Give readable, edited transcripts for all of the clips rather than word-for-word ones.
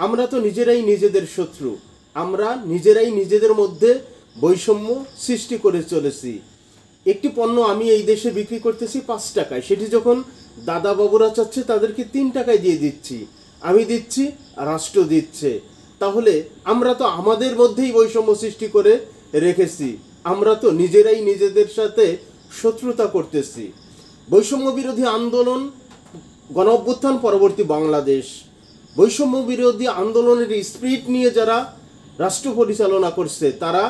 আমরা তো নিজেরাই নিজেদের শত্রু। আমরা নিজেরাই নিজেদের মধ্যে বৈষম্য সৃষ্টি করে চলেছি। একটি পণ্য আমি এই দেশে বিক্রি করতেছি 5 টাকায়, সেটি যখন দাদা বাবুরা চাচ্ছে তাদেরকে 3 টাকায় দিয়ে দিচ্ছি, আমি দিচ্ছি, রাষ্ট্র দিচ্ছে। তাহলে আমরা তো আমাদের মধ্যেই বৈষম্য সৃষ্টি করে রেখেছি। আমরা তো নিজেরাই নিজেদের সাথে শত্রুতা করতেছি। বৈষম্য বিরোধী আন্দোলন, গণ অভ্যুত্থান পরবর্তী বাংলাদেশ, বৈষম্য বিরোধী আন্দোলনের স্পিরিট নিয়ে যারা রাষ্ট্র পরিচালনা করছে, তারা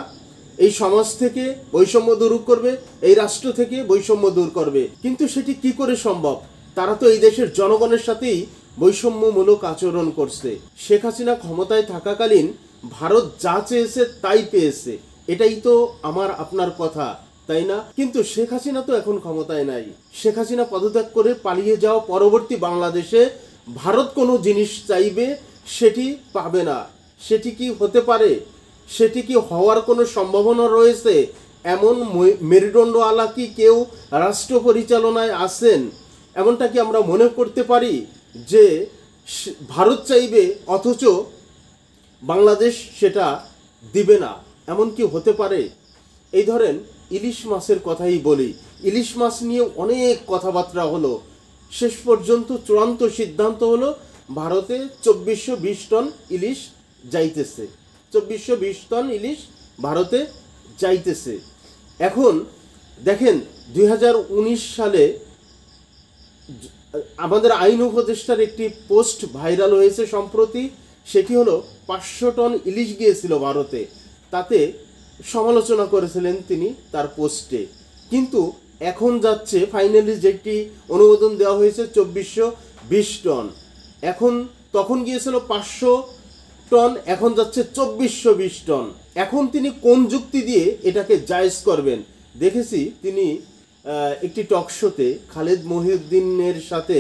এই সমাজ থেকে বৈষম্য দূর করবে, এই রাষ্ট্র থেকে বৈষম্য দূর করবে। কিন্তু সেটি কি করে সম্ভব? তারা তো এই দেশের জনগণের সাথেই বৈষম্যমূলক আচরণ করছে। শেখ হাসিনা ক্ষমতায় থাকাকালীন ভারত যা চেয়েছে তাই পেয়েছে, এটাই তো আমার আপনার কথা, তাই না? কিন্তু শেখ হাসিনা তো এখন ক্ষমতায় নাই। শেখ হাসিনা পদত্যাগ করে পালিয়ে যাওয়া পরবর্তী বাংলাদেশে ভারত কোনো জিনিস চাইবে, সেটি পাবে না। সেটি কি হতে পারে? সেটি কি হওয়ার কোনো সম্ভাবনা রয়েছে? এমন মেরুদণ্ডওয়ালা কি কেউ রাষ্ট্র পরিচালনায় আছেন? এমনটা কি আমরা মনে করতে পারি যে ভারত চাইবে অথচ বাংলাদেশ সেটা দিবে না? এমন কি হতে পারে? এই ধরেন ইলিশ মাছের কথাই বলি। ইলিশ মাছ নিয়ে অনেক কথাবার্তা হলো, শেষ পর্যন্ত চূড়ান্ত সিদ্ধান্ত হলো ভারতে 2420 টন ইলিশ যাইতেছে। 2420 টন ইলিশ ভারতে যাইতেছে। এখন দেখেন 2019 সালে আমাদের আইন উপদেষ্টার একটি পোস্ট ভাইরাল হয়েছে সম্প্রতি। সেটি হলো 500 টন ইলিশ গিয়েছিল ভারতে, তাতে সমালোচনা করেছিলেন তিনি তার পোস্টে। কিন্তু এখন যাচ্ছে ফাইনালি যেটি অনুমোদন দেওয়া হয়েছে 2420 টন। এখন তখন গিয়েছিল 500 টন, এখন যাচ্ছে 2420 টন। এখন তিনি কোন যুক্তি দিয়ে এটাকে জায়েজ করবেন? দেখেছি তিনি একটি টক শোতে খালেদ মহিউদ্দিনের সাথে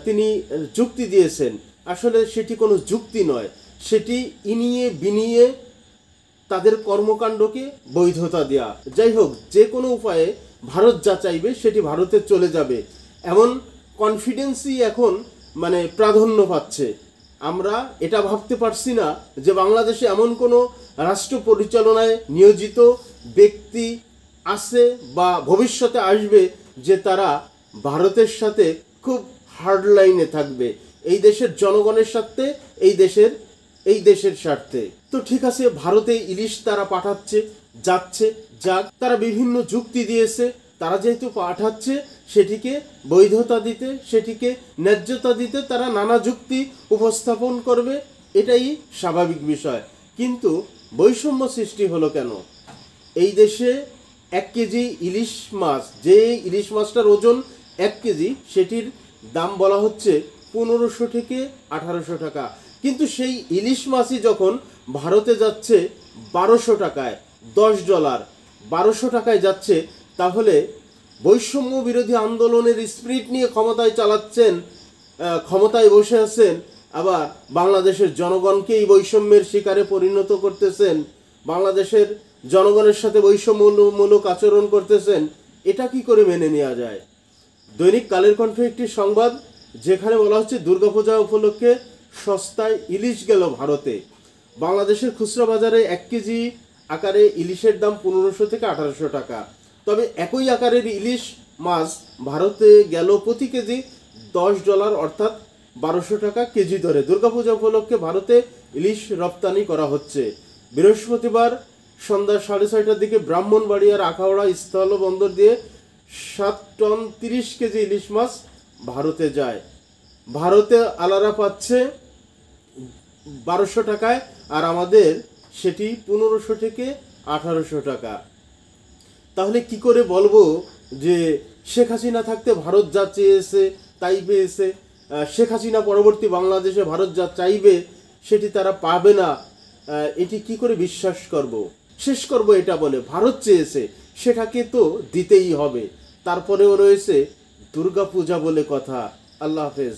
তিনি যুক্তি দিয়েছেন। আসলে সেটি কোনো যুক্তি নয়, সেটি ইনিয়ে বিনিয়ে তাদের কর্মকাণ্ডকে বৈধতা দেয়া। যাই হোক, যে কোনো উপায়ে ভারত যা চাইবে সেটি ভারতে চলে যাবে, এমন কনফিডেন্সই এখন প্রাধান্য পাচ্ছে। আমরা এটা ভাবতে পারছি না যে বাংলাদেশে এমন কোনো রাষ্ট্র পরিচালনায় নিয়োজিত ব্যক্তি আছে বা ভবিষ্যতে আসবে যে তারা ভারতের সাথে খুব হার্ড লাইনে থাকবে, এই দেশের জনগণের সাথে, এই দেশের স্বার্থে। তো ঠিক আছে, ভারতে ইলিশ তারা পাঠাচ্ছে, যাচ্ছে, যাক, তারা বিভিন্ন যুক্তি দিয়েছে। তারা যেহেতু পাঠাচ্ছে, সেটিকে বৈধতা দিতে, সেটিকে ন্যায্যতা দিতে তারা নানা যুক্তি উপস্থাপন করবে, এটাই স্বাভাবিক বিষয়। কিন্তু বৈষম্য সৃষ্টি হলো কেন? এই দেশে 1 কেজি ইলিশ মাছ, যে ইলিশ মাছটার ওজন 1 কেজি, সেটির দাম বলা হচ্ছে 1500 থেকে 1800 টাকা। কিন্তু সেই ইলিশ মাছই যখন ভারতে যাচ্ছে 1200 টাকায়, $10, 1200 টাকায় যাচ্ছে, তাহলে বৈষম্য বিরোধী আন্দোলনের স্পিরিট নিয়ে ক্ষমতায় বসে আছেন, আবার বাংলাদেশের জনগণকে এই বৈষম্যের শিকারে পরিণত করতেছেন, বাংলাদেশের জনগণের সাথে বৈষম্যমূলক আচরণ করতেছেন। এটা কি করে মেনে নেওয়া যায়? দৈনিক কালের কণ্ঠে একটি সংবাদ, যেখানে বলা হচ্ছে দুর্গাপূজা উপলক্ষে সস্তায় ইলিশ গেল ভারতে। বাংলাদেশের খুচরা বাজারে 1 কেজি আকারে ইলিশের দাম 1500 থেকে 1800 টাকা। তবে একই আকারের ইলিশ মাছ ভারতে গেল প্রতি কেজি $10, অর্থাৎ 1200 টাকা কেজি ধরে। দুর্গাপূজা উপলক্ষে ভারতে ইলিশ রপ্তানি করা হচ্ছে। বৃহস্পতিবার সন্ধ্যা 6:30টার দিকে ব্রাহ্মণবাড়িয়ার আখাউড়া স্থল বন্দর দিয়ে 7 টন 30 কেজি ইলিশ মাছ ভারতে যায়। ভারতে আলারা পাচ্ছে 1200 টাকায়, আর আমাদের সেটি 1500 থেকে 1800 টাকা। তাহলে কি করে বলবো যে শেখ হাসিনা থাকতে ভারত যা চেয়েছে তাই পেয়েছে, শেখ হাসিনা পরবর্তী বাংলাদেশে ভারত যা চাইবে সেটি তারা পাবে না? এটি কি করে বিশ্বাস করব? শেষ করব এটা বলে, ভারত চেয়েছে সেটাকে তো দিতেই হবে। তারপরেও রয়েছে দুর্গাপূজা বলে কথা। আল্লাহ হাফেজ।